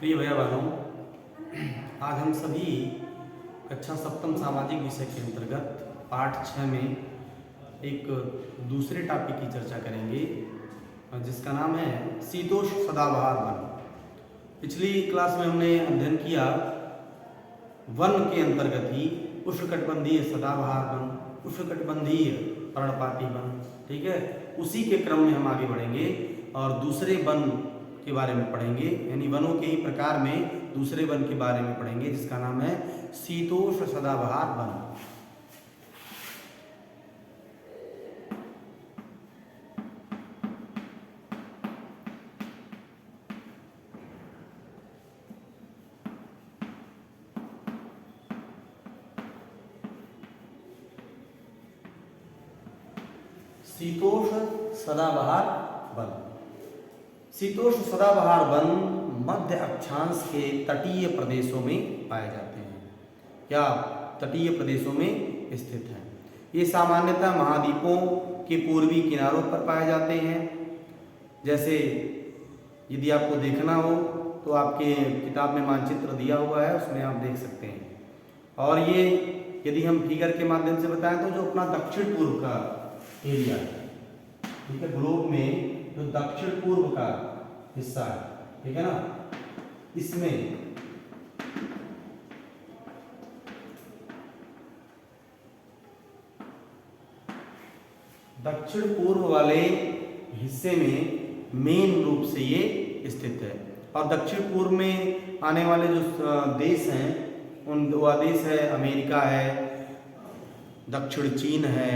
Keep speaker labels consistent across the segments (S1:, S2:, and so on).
S1: प्रिय भैया बहनों, आज हम सभी कक्षा सप्तम सामाजिक विषय के अंतर्गत पाठ 6 में एक दूसरे टॉपिक की चर्चा करेंगे जिसका नाम है शीतोष्ण सदाबहार वन। पिछली क्लास में हमने अध्ययन किया वन के अंतर्गत ही उष्णकटिबंधीय सदाबहार वन, उष्णकटिबंधीय पर्णपाती वन। ठीक है, उसी के क्रम में हम आगे बढ़ेंगे और दूसरे वन के बारे में पढ़ेंगे, यानी वनों के ही प्रकार में दूसरे वन के बारे में पढ़ेंगे जिसका नाम है शीतोष्ण सदाबहार वन। शीतोष्ण सदाबहार वन। शीतोष्ण सदाबहार वन मध्य अक्षांश के तटीय प्रदेशों में पाए जाते हैं या तटीय प्रदेशों में स्थित हैं। ये सामान्यतः महाद्वीपों के पूर्वी किनारों पर पाए जाते हैं। जैसे यदि आपको देखना हो तो आपके किताब में मानचित्र दिया हुआ है, उसमें आप देख सकते हैं। और ये यदि हम फिगर के माध्यम से बताएं तो जो अपना दक्षिण पूर्व का एरिया है, ठीक है, ग्लोब में जो दक्षिण पूर्व का हिस्सा है, ठीक है ना, इसमें दक्षिण पूर्व वाले हिस्से में मेन रूप से ये स्थित है। और दक्षिण पूर्व में आने वाले जो देश हैं उन वो देश है अमेरिका है, दक्षिण चीन है,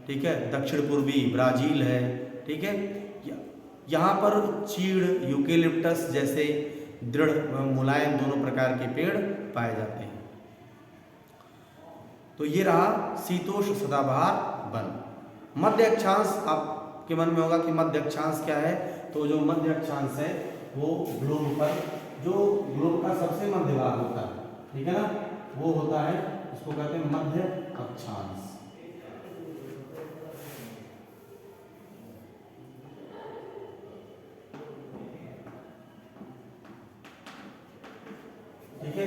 S1: ठीक है, दक्षिण पूर्वी ब्राजील है, ठीक है। यहाँ पर चीड़, यूकेलिप्टस जैसे दृढ़ मुलायम दोनों प्रकार के पेड़ पाए जाते हैं। तो ये रहा शीतोष्ण सदाबहार वन। मध्य अक्षांश, आपके मन में होगा कि मध्य अक्षांश क्या है, तो जो मध्य अक्षांश है वो ग्लोब पर, जो ग्लोब का सबसे मध्य भाग होता है, ठीक है ना, वो होता है, उसको कहते हैं मध्य अक्षांश। ठीक है,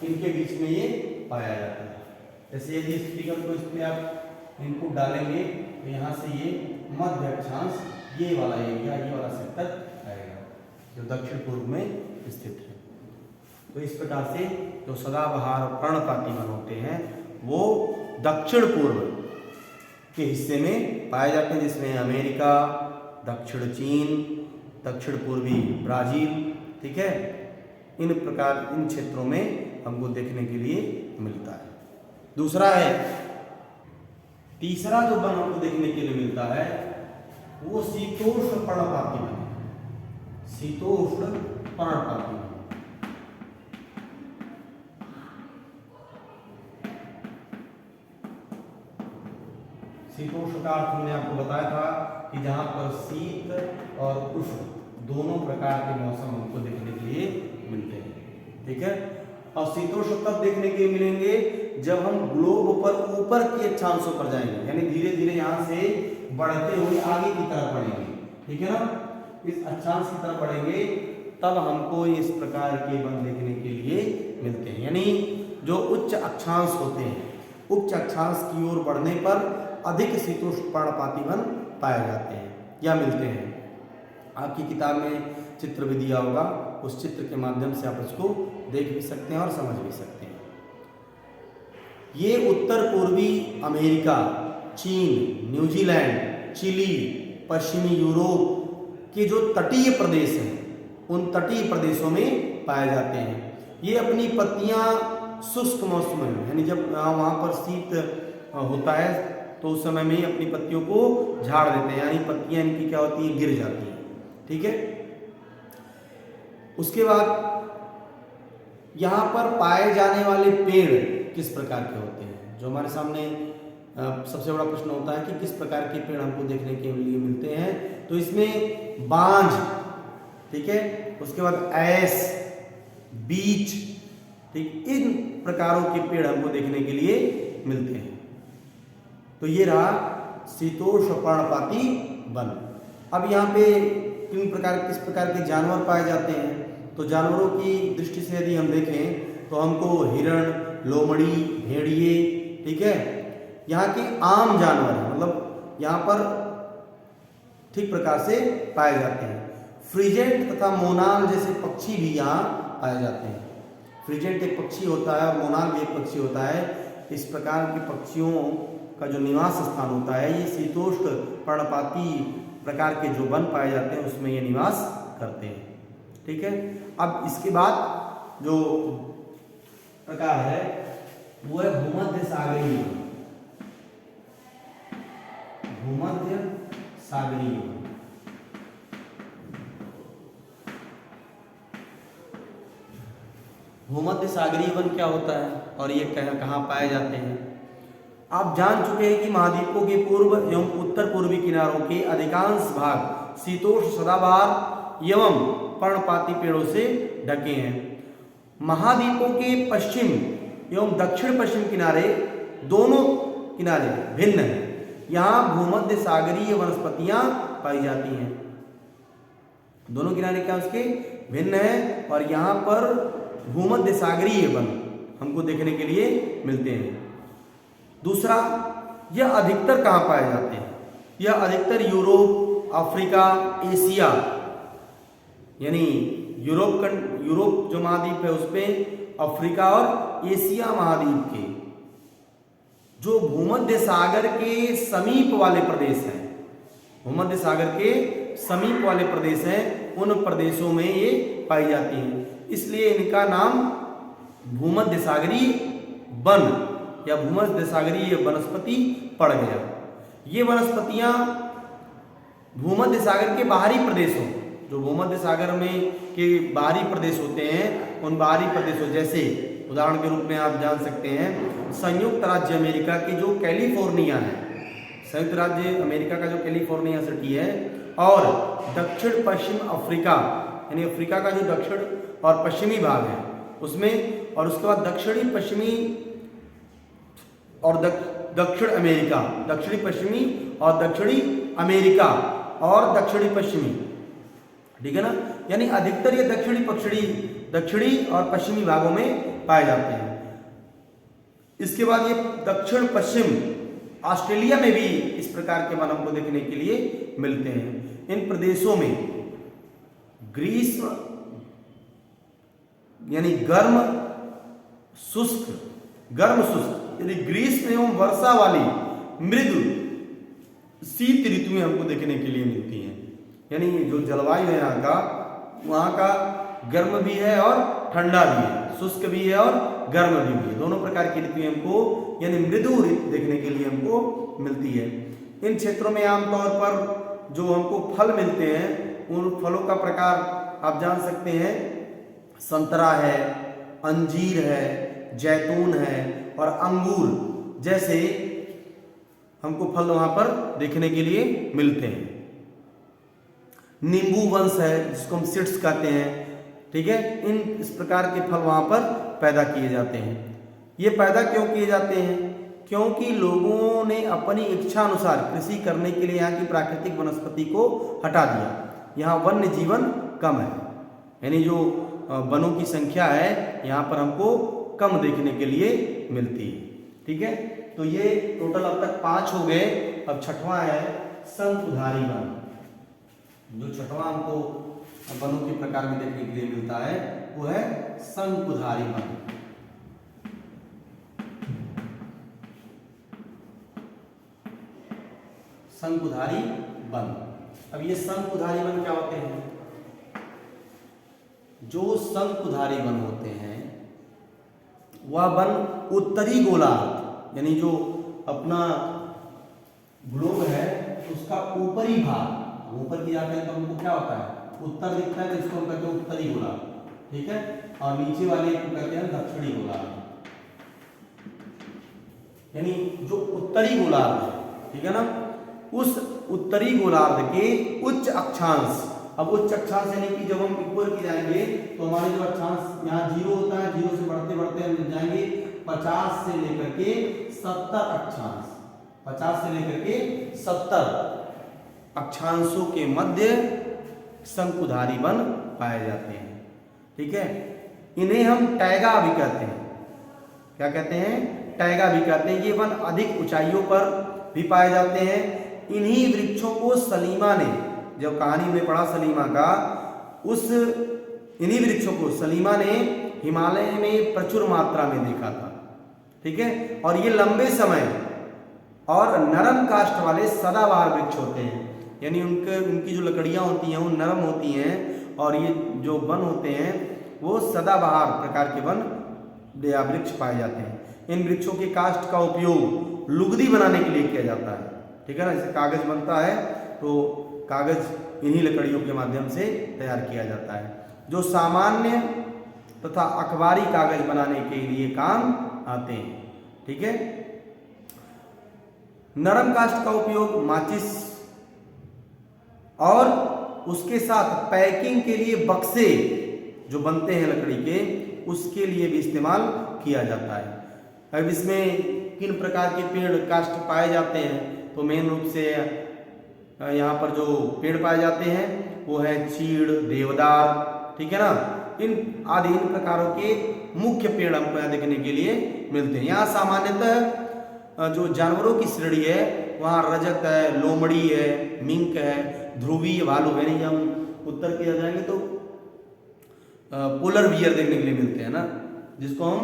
S1: इनके बीच में ये पाया जाता है। जैसे यदि इस फिगर को इसमें आप इनपुट डालेंगे तो यहाँ से ये मध्य अक्षांश, ये वाला एरिया, ये वाला सेक्टर आएगा जो दक्षिण पूर्व में स्थित है। तो इस प्रकार से जो सदाबहार पर्णपाती वन होते हैं वो दक्षिण पूर्व के हिस्से में पाए जाते हैं, जिसमें अमेरिका, दक्षिण चीन, दक्षिण पूर्वी ब्राजील, ठीक है, इन प्रकार इन क्षेत्रों में हमको देखने के लिए मिलता है। दूसरा है, तीसरा जो वन हमको देखने के लिए मिलता है वो शीतोष्ण पर्णपाती वन है। शीतोष्ण पर्णपाती वन। शीतोष्ण का अर्थ हमने आपको बताया था कि जहां पर शीत और उष्ण दोनों प्रकार के मौसम हमको देखने के लिए मिलते हैं, ठीक है। और शीतोष्ण तब देखने के लिए मिलेंगे जब हम ग्लोब पर ऊपर के अक्षांशों पर जाएंगे, यानी धीरे धीरे यहाँ से बढ़ते हुए आगे की तरफ बढ़ेंगे, ठीक है ना, इस अक्षांश की तरफ बढ़ेंगे, तब हमको इस प्रकार के वन देखने के लिए मिलते हैं। यानी जो उच्च अक्षांश होते हैं, उच्च अक्षांश की ओर बढ़ने पर अधिक शीतोष्ण पर्णपाती वन पाए जाते हैं या मिलते हैं। आपकी किताब में चित्र भी दिया होगा, उस चित्र के माध्यम से आप इसको देख भी सकते हैं और समझ भी सकते हैं। ये उत्तर पूर्वी अमेरिका, चीन, न्यूजीलैंड, चिली, पश्चिमी यूरोप के जो तटीय प्रदेश हैं उन तटीय प्रदेशों में पाए जाते हैं। ये अपनी पत्तियां शुष्क मौसम में, यानी जब वहाँ पर शीत होता है तो उस समय में ही अपनी पत्तियों को झाड़ देते हैं, यानी पत्तियां इनकी क्या होती है, गिर जाती हैं, ठीक है। उसके बाद यहाँ पर पाए जाने वाले पेड़ किस प्रकार के होते हैं, जो हमारे सामने सबसे बड़ा प्रश्न होता है कि किस प्रकार के पेड़ हमको देखने के लिए मिलते हैं। तो इसमें बांज, ठीक है, उसके बाद ऐस, बीच, ठीक, इन प्रकारों के पेड़ हमको देखने के लिए मिलते हैं। तो ये रहा शीतोष्ण पर्णपाती वन। अब यहाँ पे किस प्रकार के जानवर पाए जाते हैं, तो जानवरों की दृष्टि से यदि हम देखें तो हमको हिरण, लोमड़ी, भेड़िए, ठीक है, यहाँ के आम जानवर हैं, मतलब यहाँ पर ठीक प्रकार से पाए जाते हैं। फ्रीजेंट तथा मोनाल जैसे पक्षी भी यहाँ पाए जाते हैं। फ्रीजेंट एक पक्षी होता है और मोनाल भी एक पक्षी होता है। इस प्रकार के पक्षियों का जो निवास स्थान होता है ये शीतोष्ण पर्णपाती प्रकार के जो वन पाए जाते हैं उसमें ये निवास करते हैं, ठीक है। अब इसके बाद जो प्रकार है वो है भूमध्य सागरीय वन। भूमध्य सागरीय वन, भूमध्य सागरीय वन क्या होता है और ये कहाँ पाए जाते हैं? आप जान चुके हैं कि महाद्वीपों के पूर्व एवं उत्तर पूर्वी किनारों के अधिकांश भाग शीतोष्ण सदाबहार एवं पर्णपाती पेड़ों से ढके हैं। महाद्वीपों के पश्चिम एवं दक्षिण पश्चिम किनारे दोनों किनारे भिन्न हैं। यहाँ भूमध्य सागरीय वनस्पतियां पाई जाती हैं। दोनों किनारे क्या उसके भिन्न है और यहाँ पर भूमध्य सागरीय वन हमको देखने के लिए मिलते हैं। दूसरा, यह अधिकतर कहाँ पाए जाते हैं? यह अधिकतर यूरोप, अफ्रीका, एशिया, यानी यूरोप जो महाद्वीप है उसमें, अफ्रीका और एशिया महाद्वीप के जो भूमध्य सागर के समीप वाले प्रदेश हैं, भूमध्य सागर के समीप वाले प्रदेश हैं, उन प्रदेशों में ये पाई जाती हैं। इसलिए इनका नाम भूमध्य सागरीय वन या भूमध्य सागरीय वनस्पति पड़ गया। ये वनस्पतियां भूमध्य सागर के बाहरी प्रदेशों, जो भूमध्य सागर में के बाहरी प्रदेश होते हैं, उन बाहरी प्रदेशों जैसे उदाहरण के रूप में आप जान सकते हैं संयुक्त राज्य अमेरिका की जो कैलिफोर्निया है, संयुक्त राज्य अमेरिका का जो कैलिफोर्निया सिटी है, और दक्षिण पश्चिम अफ्रीका, यानी अफ्रीका का जो दक्षिण और पश्चिमी भाग है उसमें, और उसके बाद दक्षिणी पश्चिमी और दक्षिण अमेरिका, दक्षिणी पश्चिमी और दक्षिणी अमेरिका और दक्षिणी पश्चिमी, ठीक है ना, यानी अधिकतर ये दक्षिणी और पश्चिमी भागों में पाए जाते हैं। इसके बाद ये दक्षिण पश्चिम ऑस्ट्रेलिया में भी इस प्रकार के वन हमको देखने के लिए मिलते हैं। इन प्रदेशों में ग्रीष्म यानी गर्म शुष्क यानी ग्रीष्म एवं वर्षा वाली मृदु शीत ऋतुएं हमको देखने के लिए मिलती हैं। यानी जो जलवायु है वहाँ का गर्म भी है और ठंडा भी है, शुष्क भी है और गर्म भी है, दोनों प्रकार की ऋतुएं हमको यानी मृदु ऋतु देखने के लिए हमको मिलती है। इन क्षेत्रों में आमतौर पर जो हमको फल मिलते हैं उन फलों का प्रकार आप जान सकते हैं, संतरा है, अंजीर है, जैतून है और अंगूर जैसे हमको फल वहां पर देखने के लिए मिलते हैं। नींबू वंश है जिसको हम सीड्स कहते हैं, ठीक है, इस प्रकार के फल वहां पर पैदा किए जाते हैं। ये पैदा क्यों किए जाते हैं? क्योंकि लोगों ने अपनी इच्छा अनुसार कृषि करने के लिए यहाँ की प्राकृतिक वनस्पति को हटा दिया। यहाँ वन्य जीवन कम है, यानी जो वनों की संख्या है यहाँ पर हमको कम देखने के लिए मिलती है, ठीक है। तो ये टोटल अब तक 5 हो गए। अब छठवां है शंकुधारी वन। जो छठवां हमको वनों के प्रकार में देखने के लिए मिलता है वो है शंकुधारी वन। शंकुधारी वन। अब ये शंकुधारी वन क्या होते हैं? जो शंकुधारी वन होते हैं वह वन उत्तरी गोलार्ध यानी जो अपना ग्लोब है उसका ऊपरी भाग, ऊपर की जाते हैं तो हमको क्या होता है उत्तर दिखता है, तो इसको हम कहते हैं उत्तरी गोलार्ध, ठीक है, और नीचे वाले को कहते हैं दक्षिणी गोलार्ध। यानी जो उत्तरी गोलार्ध है, ठीक है ना, उस उत्तरी गोलार्ध के उच्च अक्षांश, अब उच्च अक्षांश यानी कि जब हम ऊपर की जाएंगे तो हमारे जो अक्षांश यहाँ 0 होता है, 0 से बढ़ते बढ़ते हम जाएंगे 50 से लेकर के 70 अक्षांश, 50 से लेकर के 70 अक्षांशों के मध्य शंकुधारी वन पाए जाते हैं। ठीक है। इन्हें हम टैगा भी कहते हैं। क्या कहते हैं? टैगा भी कहते हैं। ये वन अधिक ऊंचाइयों पर भी पाए जाते हैं। इन्हीं वृक्षों को सलीमा ने, जब कहानी में पढ़ा सलीमा का, इन्हीं वृक्षों को सलीमा ने हिमालय में प्रचुर मात्रा में देखा था। ठीक है। और ये लंबे समय और नरम काष्ठ वाले सदाबहार वृक्ष होते हैं, यानी उनकी जो लकड़ियां होती हैं वो नरम होती हैं, और ये जो वन होते हैं वो सदाबहार प्रकार के वन या वृक्ष पाए जाते हैं। इन वृक्षों के काष्ठ का उपयोग लुगदी बनाने के लिए किया जाता है। ठीक है ना, जैसे कागज बनता है तो कागज इन्हीं लकड़ियों के माध्यम से तैयार किया जाता है, जो सामान्य तथा अखबारी कागज बनाने के लिए काम आते हैं। ठीक है। नरम काष्ठ का उपयोग माचिस और उसके साथ पैकिंग के लिए बक्से जो बनते हैं लकड़ी के, उसके लिए भी इस्तेमाल किया जाता है। अब इसमें किन प्रकार के पेड़ काष्ठ पाए जाते हैं, तो मेन रूप से यहाँ पर जो पेड़ पाए जाते हैं वो है चीड़, देवदार, ठीक है ना, इन प्रकारों के मुख्य पेड़ हमको यहाँ देखने के लिए मिलते हैं। यहाँ सामान्यतः जो जानवरों की श्रेणी है वहाँ रजक है, लोमड़ी है, मिंक है, ध्रुवीय भालू है। नहीं, हम उत्तर की जाएंगे तो पोलर बियर देखने के लिए मिलते हैं ना, जिसको हम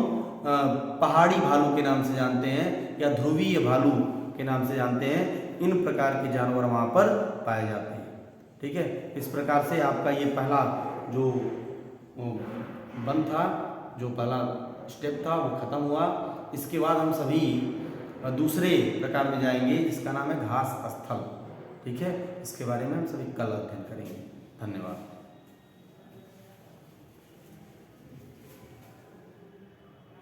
S1: पहाड़ी भालू के नाम से जानते हैं या ध्रुवीय भालू के नाम से जानते हैं। इन प्रकार के जानवर वहाँ पर पाए जाते हैं। ठीक है। इस प्रकार से आपका ये पहला जो वन था, जो पहला स्टेप था वो खत्म हुआ। इसके बाद हम सभी दूसरे प्रकार में जाएंगे जिसका नाम है घास स्थल। ठीक है। इसके बारे में हम सभी कल अध्ययन करेंगे। धन्यवाद।